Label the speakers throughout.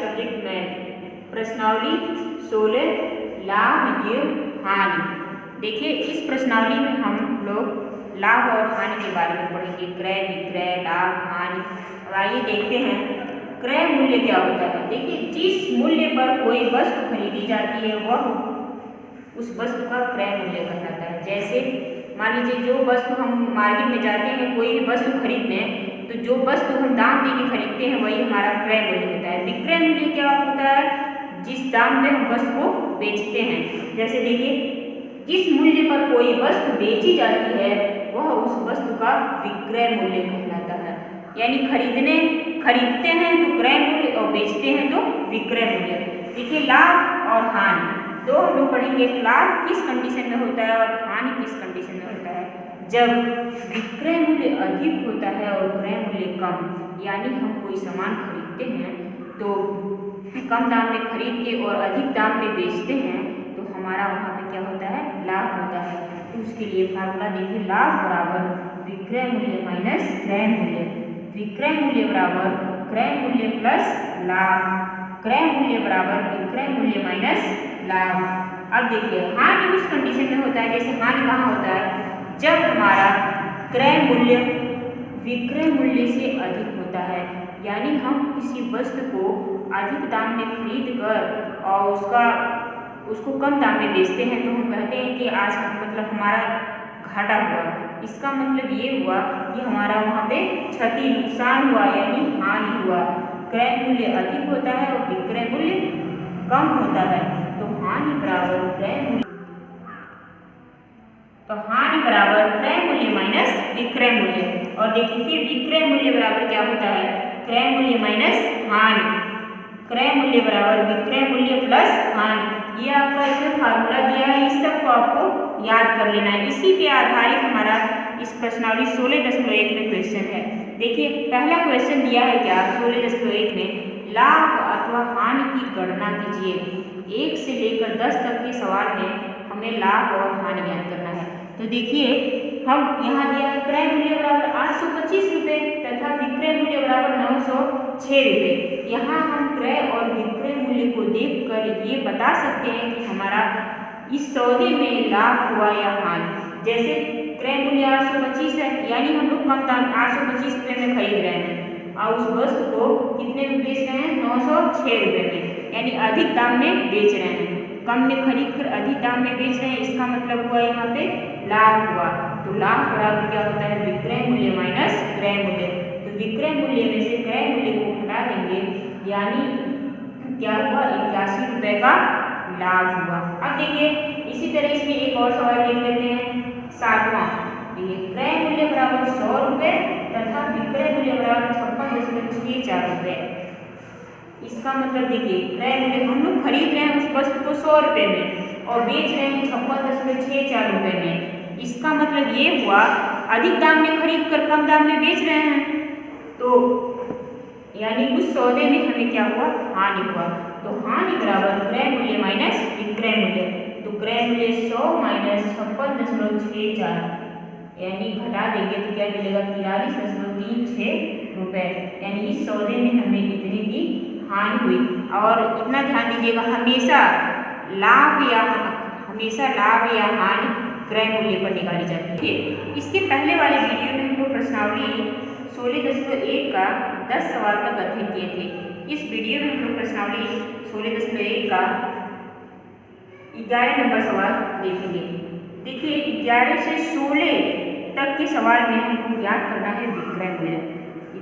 Speaker 1: Subject math, प्रश्नावली 16 लाभ योग हानि। देखिए इस प्रश्नावली में हम लोग लाभ और हानि के बारे में पढ़ेंगे, क्रय विक्रय लाभ हानि। अब आइए देखते हैं क्रय मूल्य क्या होता है। देखिए जिस मूल्य पर कोई वस्तु खरीदी जाती है वह उस वस्तु का क्रय मूल्य कहलाता है। जैसे मान लीजिए जो वस्तु हम मार्केट में जाते हैं कोई भी वस्तु खरीदने, तो जो वस्तु हम दाम दे के खरीदते हैं वही हमारा क्रय मूल्य होता है। विक्रय मूल्य क्या होता है? जिस दाम पे हम वस्तु को बेचते हैं। जैसे देखिए जिस मूल्य पर कोई वस्तु बेची जाती है वह उस वस्तु का विक्रय मूल्य कहलाता है। यानी खरीदते हैं तो क्रय मूल्य और बेचते हैं तो विक्रय मूल्य। देखिए लाभ और हानि तो हम लोग पढ़ेंगे, लाभ किस कंडीशन में होता है और हानि किस कंडीशन में होता है। जब विक्रय मूल्य अधिक होता है और क्रय मूल्य कम, यानी हम कोई सामान खरीदते हैं तो कम दाम में खरीद के और अधिक दाम में बेचते हैं तो हमारा वहाँ पे क्या होता है? लाभ होता है। तो उसके लिए फार्मूला देखिए, लाभ बराबर विक्रय मूल्य माइनस क्रय मूल्य। विक्रय मूल्य बराबर क्रय मूल्य प्लस लाभ, क्रय मूल्य बराबर विक्रय मूल्य माइनस लाभ। अब देखिए हानि उस कंडीशन में होता है, जैसे हानि कहाँ होता है? जब हमारा क्रय मूल्य विक्रय मूल्य से अधिक होता है, यानी हम किसी वस्तु को अधिक दाम में खरीद कर और उसको कम दाम में बेचते हैं तो हम कहते हैं कि आज मतलब हमारा घाटा हुआ। इसका मतलब ये हुआ कि हमारा वहाँ पे क्षति नुकसान हुआ, यानी हानि हुआ। क्रय मूल्य अधिक होता है और विक्रय मूल्य कम होता है, तो हानि बराबर क्रय मूल्य, तो हानि बराबर क्रय मूल्य माइनस विक्रय मूल्य। और देखिए फिर विक्रय मूल्य बराबर क्या होता है? क्रय मूल्य माइनस हानि। क्रय मूल्य बराबर विक्रय मूल्य प्लस हानि। ये आपका इसमें फार्मूला दिया है, इस सबको आपको याद कर लेना है। इसी पे आधारित हमारा इस प्रश्नावली 16.1 में क्वेश्चन है। देखिए पहला क्वेश्चन दिया है क्या 16.1 में, लाभ अथवा हानि की गणना कीजिए। 1 से लेकर 10 तक के सवाल में हमें लाभ और हानि ज्ञात करना है। तो देखिए हम यहाँ दिया है क्रय मूल्य बराबर 825 रुपये तथा विक्रय मूल्य बराबर 906 रुपये। यहाँ हम क्रय और विक्रय मूल्य को देखकर ये बता सकते हैं कि हमारा इस सौदे में लाभ हुआ या हानि। जैसे क्रय मूल्य 825 है, यानी हम लोग कम दाम 825 रुपये में खरीद रहे हैं और उस वस्तु को कितने में बेच रहे हैं? 906 रुपये में, यानी अधिक दाम में बेच रहे हैं। कम में खरीद कर अधिक दाम में बेच रहे हैं, इसका मतलब हुआ यहाँ पे लाभ हुआ। तो लाभ बराबर क्या होता है? विक्रय मूल्य माइनस क्रय मूल्य। तो विक्रय मूल्य में से क्रय मूल्य को हटा देंगे, यानी क्या हुआ? 81 रुपये का लाभ हुआ। अब देखिए इसी तरह इसमें एक और सवाल देख लेते हैं, 7वां। देखिए क्रय मूल्य बराबर 100 रुपये तथा विक्रय मूल्य बराबर 56.64 रुपये। इसका मतलब देखिए क्रय मूल्य हम लोग खरीद रहे हैं उस वस्तु को 100 रुपये में और बेच रहे हैं 56.64 रुपये में। इसका मतलब ये हुआ अधिक दाम में खरीद कर कम दाम में बेच रहे हैं, तो यानी उस सौदे में हमें क्या हुआ? हानि हुआ। तो हानि बराबर क्रय मूल्य माइनस विक्रय मूल्य। तो क्रय मूल्य 100 माइनस 56.64, यानी घटा देंगे तो क्या मिलेगा? 43.36 रुपये। यानी इस सौदे में हमें इतने की हानि हुई। और इतना ध्यान दीजिएगा, हमेशा लाभ या हानि क्रय मूल्य पर निकाली जाती है। इसके पहले वाले वीडियो में हम लोग प्रश्नावली 16.1 का 10 सवाल तक अध्ययन किए थे। इस वीडियो में हम लोग प्रश्नावली 16.1 का 11 नंबर सवाल देखेंगे। देखिए 11 से 16 तक के सवाल में हमको ज्ञात करना है विक्रय मूल्य।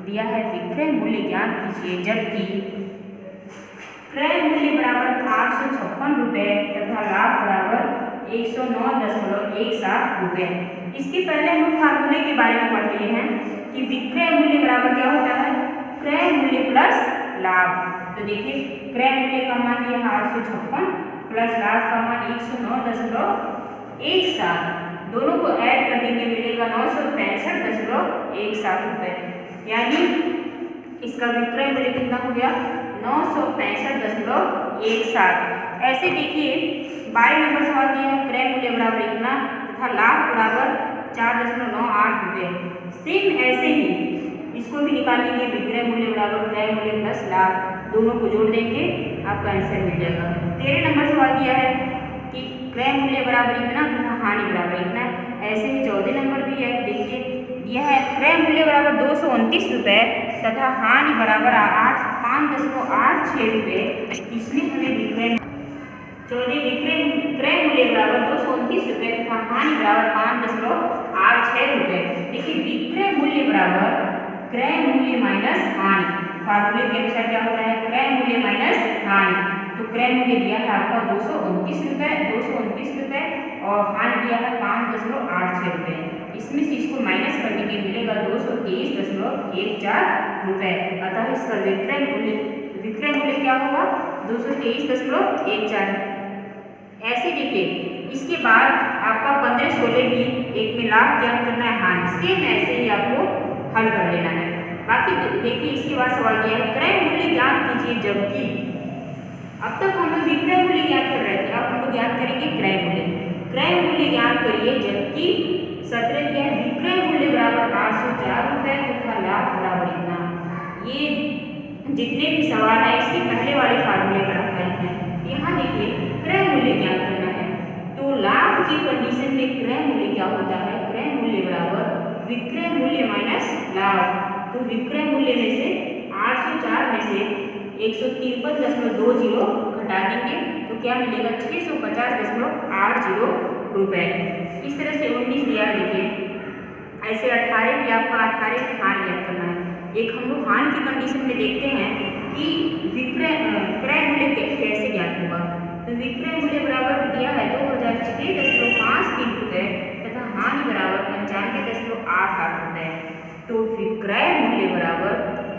Speaker 1: दिया है विक्रय मूल्य ज्ञात कीजिए, जबकि क्रय मूल्य बराबर 856 रुपये तथा लाभ बराबर 109.17 रुपये। इसके पहले हम फार्मूले के बारे में पढ़ लिए हैं कि विक्रय मूल्य बराबर क्या होता है? क्रय मूल्य प्लस लाभ। तो देखिए क्रय मूल्य का मान दिया है 856 प्लस लाभ का मान 109.17, दोनों को ऐड कर देंगे मिलेगा 965.17 रुपये। यानी इसका विक्रय मूल्य कितना हो गया? 965.17। ऐसे देखिए 22 नंबर सवाल दिया है, क्रय मूल्य बराबर इतना तथा लाभ बराबर 4.98 रुपये। सेम ऐसे ही इसको भी निकाल लेंगे, विक्रय मूल्य बराबर क्रय मूल्य प्लस लाभ। दोनों को जोड़ देंगे, आपका आंसर मिल जाएगा। 13 नंबर सवाल दिया है कि क्रय मूल्य बराबर इतना तथा हानि बराबर इतना। ऐसे ही 14 नंबर भी है, देखिए दिया है क्रय मूल्य बराबर 229 रुपये तथा हानि बराबर 5.86 रुपये। इसमें हमें विक्रय क्रय मूल्य बराबर 229 रुपये तथा हानि बराबर 5.86 रुपये। देखिए विक्रय मूल्य बराबर क्रय मूल्य माइनस हानि, फार्मूले के अनुसार क्या होता है, क्रय मूल्य माइनस हानि। तो क्रय मूल्य दिया है आपका 229 रुपये और हानि दिया है 5.86 रुपये। इसमें से इसको माइनस करने के मिलेगा 223.14 रुपये। अतः इसका विक्रय मूल्य क्या होगा, 223.14। ऐसे देखिए इसके बाद आपका 15, 16 भी एक में लाभ ज्ञात करना है, हानि सेम ऐसे ही आपको हल कर लेना है। बाकी देखिए इसके बाद सवाल दिया है क्रय मूल्य ज्ञात कीजिए जबकि। अब तक हम लोग विक्रय मूल्य ज्ञात कर रहे थे, अब हम लोग ज्ञात करेंगे क्रय मूल्य। क्रय मूल्य ज्ञात करिए जबकि 17 दिया है विक्रय मूल्य बराबर 804 रुपये तथा लाभ बराबर इतना। ये जितने भी सवाल है इसके पहले वाले फार्मूले पर आधारित हैं। यहाँ देखिए क्रय मूल्य ज्ञात करना है, तो लाभ की कंडीशन में क्रय मूल्य क्या होता है, क्रय मूल्य बराबर विक्रय मूल्य माइनस लाभ। तो विक्रय मूल्य में से 804 में से 153.20 घटा देंगे तो क्या मिलेगा, 650.80 रुपये। इस तरह से 19 दिया है, देखिए ऐसे 18 भी आपका 18 हानि ज्ञात करना है। एक हम लोग हानि की कंडीशन में देखते हैं कि क्रय मूल्य कैसे ज्ञात होगा। तो विक्रय मूल्य बराबर दिया है 2006.53 रुपये तथा हानि बराबर 95.88 रुपये। तो विक्रय मूल्य बराबर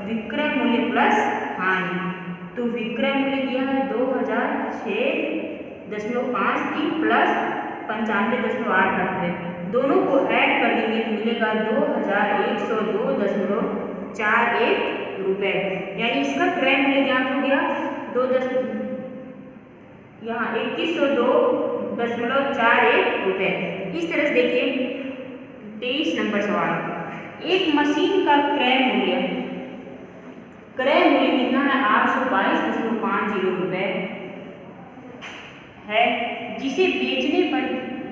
Speaker 1: विक्रय मूल्य प्लस हानि। तो विक्रय मूल्य दिया है 2006.53 प्लस 95.88 रुपये। दोनों को ऐड कर देंगे तो मिलेगा 2102.41 रुपये। यानी इसका क्रय मूल्य ज्ञात हो गया यहाँ 2102.41 रुपये। इस तरह से देखिए 23 नंबर सवाल, एक मशीन का क्रय मूल्य कितना है, 822.50 रुपये है, जिसे बेचने पर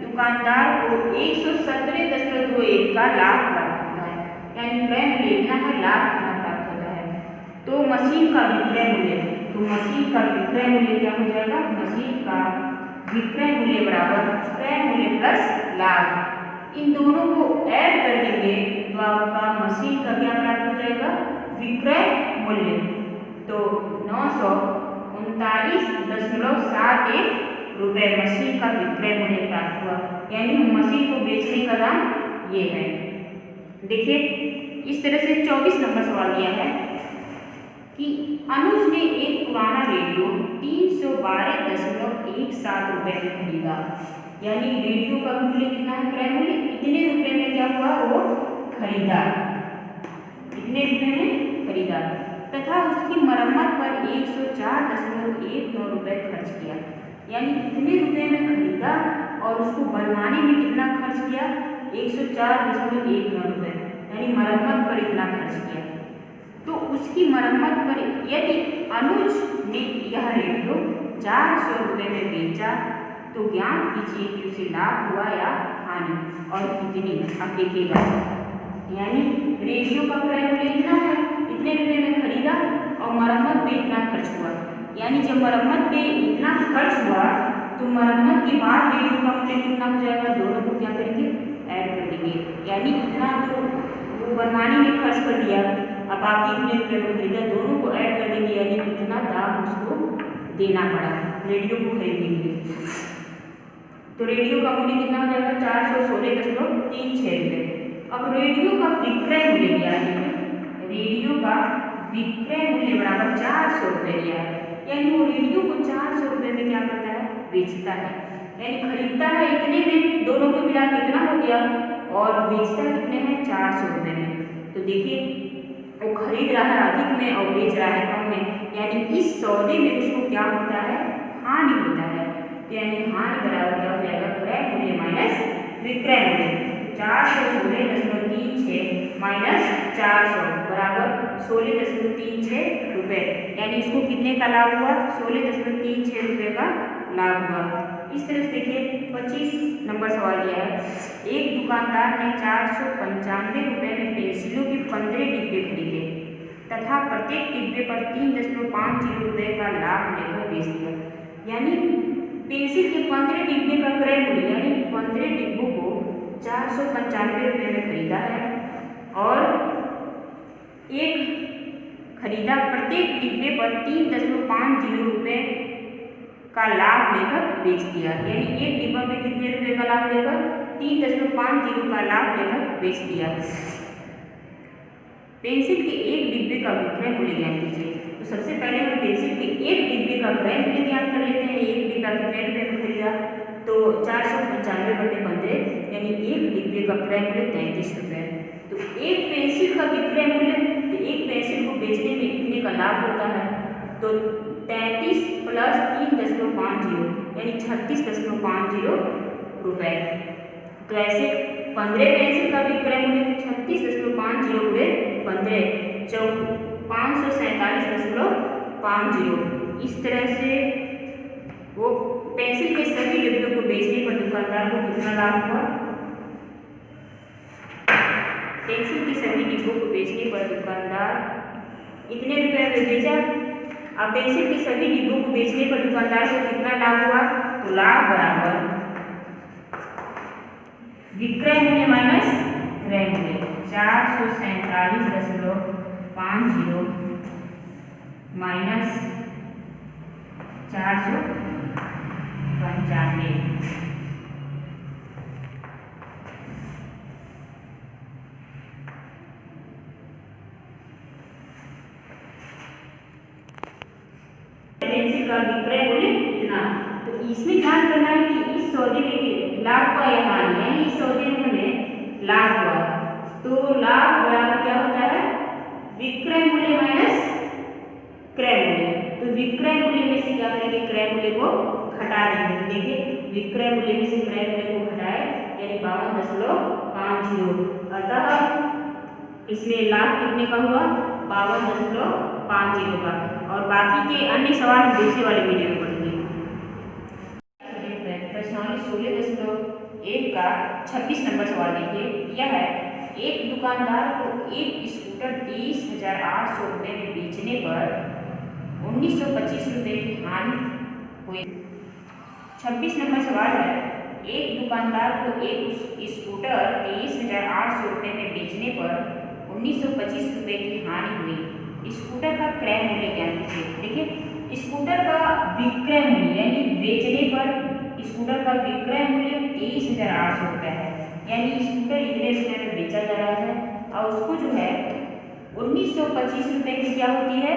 Speaker 1: दुकानदार को 117.21 का लाभ प्राप्त होता है। यानी क्रय मूल्य इतना है, लाभ कितना प्राप्त होता है। तो मशीन का विक्रय मूल्य क्या हो जाएगा, मशीन का विक्रय मूल्य बराबर क्रय मूल्य प्लस लाभ। इन दोनों को ऐड कर देंगे तो आपका मशीन का क्या प्राप्त हो जाएगा, विक्रय मूल्य। तो 939.71 रुपये मशीन का विक्रय मूल्य प्राप्त हुआ। यानी मशीन को बेचने का दाम ये है। देखिए इस तरह से 24 नंबर सवाल दिया है कि अनुज ने एक पुराना रेडियो 312.17 रुपये में खरीदा। यानी रेडियो का मूल्य कितना है, क्रय मूल्य इतने रुपये में क्या हुआ, वो खरीदा, इतने रुपये में खरीदा तथा उसकी मरम्मत पर 104.19 रुपये खर्च किया। यानी इतने रुपये में खरीदा और उसको बनवाने में कितना खर्च किया, 104.19 रुपये। यानी मरम्मत पर इतना खर्च किया। तो उसकी मरम्मत पर यदि अनुज ने यह रेडियो 400 रुपये में बेचा तो ज्ञात कीजिए कि उसे लाभ हुआ या हानि और कितनी। अब देखिएगा यानी रेडियो का क्रय मूल्य इतना है, इतने रुपये में खरीदा और मरम्मत पे इतना खर्च हुआ। यानी जब मरम्मत पे इतना खर्च हुआ तो मरम्मत के बाद रेडियो का मूल्य कितना हो जाएगा, दोनों को क्या करेंगे, ऐड कर देंगे। यानी इतना तो वो बनवाने में खर्च कर दिया, अब बाकी इतने रुपये में खरीदा, दोनों को ऐड कर देंगे। यानी इतना दाम उसको देना पड़ा रेडियो को खरीदने के लिए। तो रेडियो का मूल्य कितना हो जाएगा, 416.36 रुपये। अब रेडियो का विक्रय मूल्य दिया है, रेडियो का विक्रय मूल्य बराबर 400 रुपये दिया है। यानी वो रेडियो को 400 रुपये में क्या करता है, बेचता है। यानी खरीदता है इतने में, दोनों को मिला के इतना हो गया और बेचता कितने हैं, 400 रुपये में। तो देखिए वो खरीद रहा है अधिक में और बेच रहा है कम में। यानी इस सौदे में उसको क्या होता है, हानि होता है। यानी हानि बराबर क्या हो जाएगा, क्रय मूल्य माइनस विक्रय मूल्य। 416.36 माइनस 400 बराबर 16.36 रुपये, यानी इसको कितने का लाभ हुआ? 16.36 रुपये का लाभ हुआ। इस तरह से देखिए 25 नंबर सवाल दिया है, एक दुकानदार ने 495 रुपये में पेंसिलों के 15 डिब्बे खरीदे तथा प्रत्येक डिब्बे पर 3.50 रुपये का लाभ लेकर बेच दिया। यानी पेंसिल के 15 डिब्बे का क्रय मूल्य, यानी 15 डिब्बों को 495 रुपये में खरीदा है और प्रत्येक डिब्बे पर 3.50 रुपये का लाभ लेकर बेच दिया। यानी एक डिब्बा में कितने रुपए का लाभ लेकर? 3.50 का लाभ लेकर बेच दिया। पेंसिल के एक डिब्बे का विक्रय मूल्य ज्ञान कीजिए। तो सबसे पहले हम पेंसिल के एक डिब्बे का क्रय मूल्य ज्ञान कर लेते हैं। एक डिब्बा कितने रुपये में खरीदा? तो 495/15, यानी एक डिब्बे का क्रय मूल्य 33 रुपये। तो एक पेंसिल का विक्रय मूल्य, तो एक पेंसिल को बेचने में कितने का लाभ होता है? तो 33 प्लस 3.50, यानी 36.50 रुपये। तो ऐसे 15 पेंसिल का विक्रय मूल्य 36.50 गुणे 15, 547.50। इस तरह से वो पेंसिल के सभी डिब्बों को बेचने पर दुकानदार को कितना लाभ हुआ? पेंसिल के सभी डिब्बों को बेचने पर दुकानदार इतने रुपये में बेचा। अब पेंसिल के सभी डिब्बों को बेचने पर दुकानदार को कितना लाभ हुआ? तो लाभ बराबर विक्रय मूल्य माइनस क्रय मूल्य, 447.50 माइनस 495। पेंसिल का विक्रय मूल्य कितना? तो इसमें ध्यान करना है कि इस सौदे में लाभ हुआ या हानि, यानी इस सौदे में हमें लाभ हुआ तो लाभ बराबर क्या होता है? विक्रय मूल्य माइनस क्रय मूल्य। तो विक्रय मूल्य में से क्या करेंगे? क्रय मूल्य को घटा देंगे। देखिए विक्रय मूल्य में से क्रय मूल्य को घटाए, यानी 52.50। अतः इसमें लाभ कितने का हुआ? 52.50 का। और बाकी के अन्य सवाल हम दूसरे वाले वीडियो में पढ़ेंगे। प्रश्नावली 16.1 का 26 नंबर सवाल देखिए। यह है, एक दुकानदार को एक स्कूटर 23,800 रुपये में बेचने पर 1925 रुपये की हानि हुई। 26 नंबर सवाल है, एक दुकानदार को एक स्कूटर 23,800 रुपये में बेचने पर 1925 रुपये की हानि हुई। स्कूटर का क्रय मूल्य ज्ञान कीजिए। देखिए स्कूटर का विक्रय मूल्य, यानी बेचने पर स्कूटर का विक्रय मूल्य 23,800 रुपये है, यानी स्कूटर इतने रुपये में बेचा जा रहा है और उसको जो है 1925 रुपये की क्या होती है?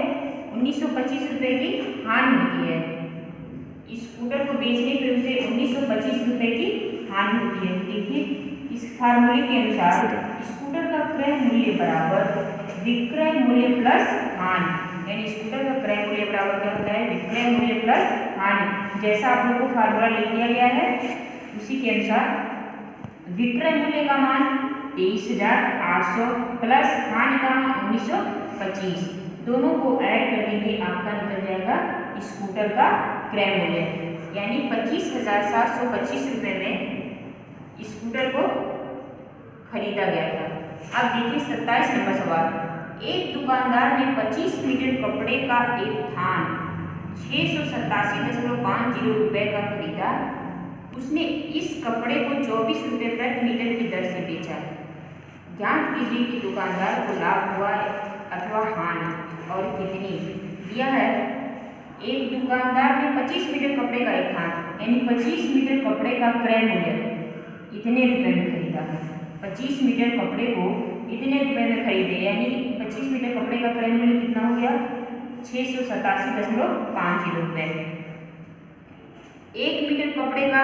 Speaker 1: 1925 रुपये की हानि होती है। स्कूटर को बेचने पर उसे 1925 रुपये की हानि होती है। देखिए इस फार्मूले के अनुसार स्कूटर का क्रय मूल्य बराबर विक्रय मूल्य प्लस हानि, यानी स्कूटर का क्रय मूल्य बराबर क्या होता है? विक्रय मूल्य प्लस हानि। जैसा आप लोगों को फार्मूला लिख दिया गया है उसी के अनुसार विक्रय मूल्य का मान 23,800 प्लस हानि का मान 1925, दोनों को ऐड कर देंगे, आपका निकल जाएगा स्कूटर का क्रय मूल्य, यानी 25,725 रुपये में स्कूटर को खरीदा गया था। अब देखिए 27 नंबर सवाल, एक दुकानदार ने 25 मीटर कपड़े का एक थान 687.50 रुपये का खरीदा। उसने इस कपड़े को 24 रुपये प्रति मीटर की दर से बेचा। ज्ञात कीजिए कि दुकानदार को लाभ हुआ अथवा हानि और कितनी। दिया है, एक दुकानदार ने 25 मीटर कपड़े का एक थान, यानी 25 मीटर कपड़े का क्रय मूल्य इतने रुपये में खरीदा। 25 मीटर कपड़े को इतने रुपये में खरीदे, यानी 25 मीटर कपड़े का क्रय मूल्य कितना हो गया? 687.50 रुपये। 1 मीटर कपड़े का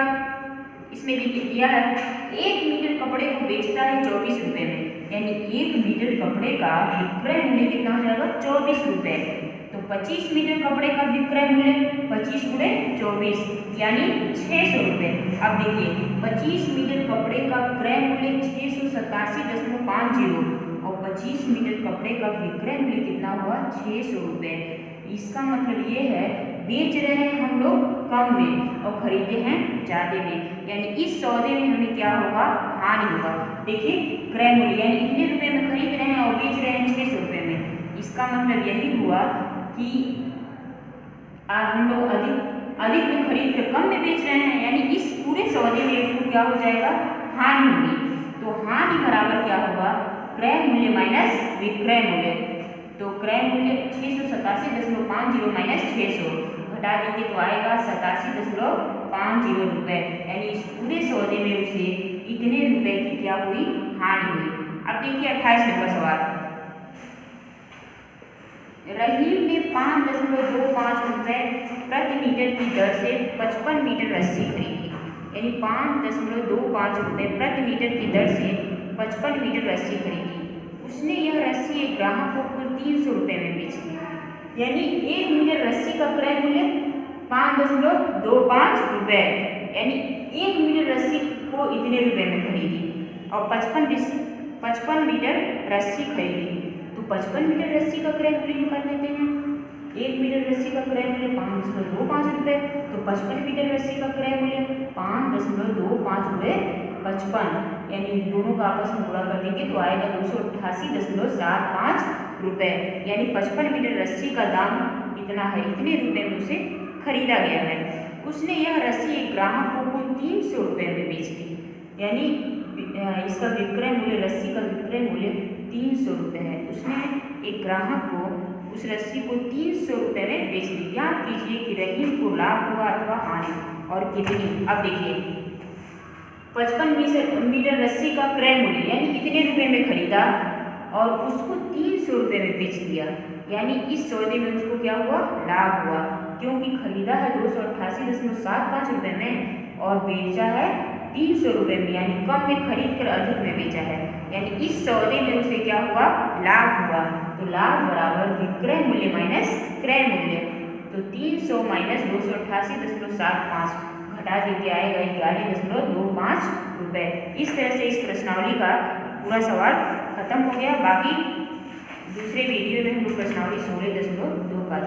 Speaker 1: इसमें दिया है, 1 मीटर कपड़े को बेचता है 24 रुपये में, यानी 1 मीटर कपड़े का विक्रय मूल्य कितना हो जाएगा? 24 रुपये। तो 25 मीटर कपड़े का विक्रय मूल्य 25 गुणे 24, यानी 600 रुपये। अब देखिए 25 मीटर कपड़े का क्रय मूल्य 687.50 और 25 मीटर कपड़े का विक्रय मूल्य कितना हुआ 600 रुपये। इसका मतलब ये है बेच रहे हैं हम लोग कम में और खरीदे हैं ज़्यादा में, यानी इस सौदे में हमें क्या होगा, हानि होगा। देखिए क्रय मूल्य यानी इतने रुपए में खरीद रहे हैं और बेच रहे हैं 600 रुपये में। इसका मतलब यही हुआ कि हम लोग अधिक में खरीद कर कम में बेच रहे हैं, यानी इस पूरे सौदे में उसको क्या हो जाएगा, हानि होगी। तो हानि बराबर क्या होगा, क्रय मूल्य माइनस विक्रय मूल्य। तो क्रय मूल्य 687.50 माइनस 600 घटा देंगे तो आएगा 87.50 रुपये, यानी इस पूरे सौदे में उसे इतने रुपए की क्या हुई, हानि हुई। अब देखिए 28 नंबर सवाल। रहीम ने 5.25 रुपये प्रति मीटर की दर से 55 मीटर रस्सी खरीदी, यानी 5.25 रुपये प्रति मीटर की दर से 55 मीटर रस्सी खरीदी। उसने यह रस्सी एक ग्राहक को कुल 300 रुपये में बेच दी, यानी 1 मीटर रस्सी का क्रय मूल्य 5.25 रुपये, यानी 1 मीटर रस्सी को इतने रुपए में खरीदी और 55 मीटर रस्सी खरीदी। तो 55 मीटर रस्सी का क्रय मूल्य निकाल लेते हैं। 1 मीटर रस्सी का क्रय मूल्य 5.25 रुपये, तो 55 मीटर रस्सी का क्रय मूल्य 5.25 रुपये 55, यानी दोनों का आपस में गुणा कर देंगे तो आएगा 288.75 रुपये, यानी 55 मीटर रस्सी का दाम इतना है, इतने रुपये में उसे खरीदा गया है। उसने यह रस्सी एक ग्राहक को कुल 300 रुपये में बेच दी, यानी इसका विक्रय मूल्य, रस्सी का विक्रय मूल्य 300 रुपये है। उसने एक ग्राहक को उस रस्सी को 300 रुपये में बेच दी। याद कीजिए कि रहीम को लाभ हुआ अथवा हानि और कितनी। अब देखिए 55 मीटर रस्सी का क्रय मूल्य यानी इतने रुपये में खरीदा और उसको 300 रुपये में बेच दिया, यानी इस सौदे में उसको क्या हुआ, लाभ हुआ, क्योंकि खरीदा है 288.75 रुपये में और बेचा है 300 रुपये में, यानी कम में खरीद कर अधिक में बेचा है, यानी इस सौदे में उसे क्या हुआ, लाभ हुआ। तो लाभ बराबर विक्रय मूल्य माइनस क्रय मूल्य। तो 300 माइनस 288.75 घटा देके आएगा 11.25 रुपये। इस तरह से इस प्रश्नावली का पूरा सवाल खत्म हो गया। बाकी दूसरे वीडियो में हम लोग प्रश्नावली 16.2 का